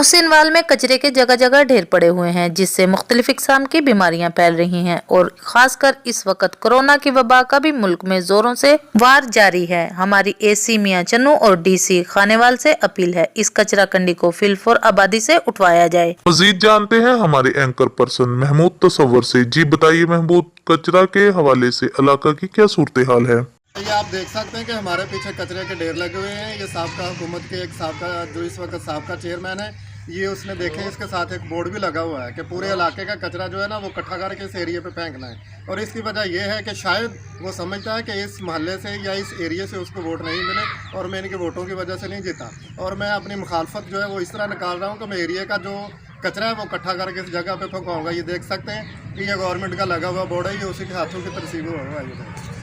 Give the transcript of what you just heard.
मोहसिनवाल में कचरे के जगह जगह ढेर पड़े हुए हैं, जिससे मुख्तलिफ इक़साम की बीमारियां फैल रही हैं और खासकर इस वक्त कोरोना की वबा का भी मुल्क में जोरों से वार जारी है। हमारी एसी मियां चन्नू और डीसी खानेवाल से अपील है, इस कचरा कंडी को फिलफोर आबादी से उठवाया जाए। मजीद जानते हैं हमारे एंकर पर्सन महमूद तसव्वुर से। जी बताइए महमूद, कचरा के हवाले से इलाका की क्या सूरत हाल है? ये आप देख सकते हैं कि हमारे पीछे कचरे के ढेर लगे हुए हैं। ये साबका हुकूमत के एक साबका जो इस वक्त साबका चेयरमैन है, ये उसने देखे इसके साथ एक बोर्ड भी लगा हुआ है कि पूरे इलाके का कचरा जो है ना वो इकट्ठा करके इस एरिया पे फेंकना है। और इसकी वजह यह है कि शायद वो समझता है कि इस मोहल्ले से या इस एरिया से उसको वोट नहीं मिले और मैं इनके वोटों की वजह से नहीं जीता। और मैं अपनी मुखालफत जो है वो इस तरह निकाल रहा हूँ कि मैं एरिया का जो कचरा है वो इकट्ठा करके इस जगह पे फेंकाऊँगा। ये देख सकते हैं कि ये गवर्नमेंट का लगा हुआ बोर्ड है, ये उसी के हाथों की तरसीब हुआ है।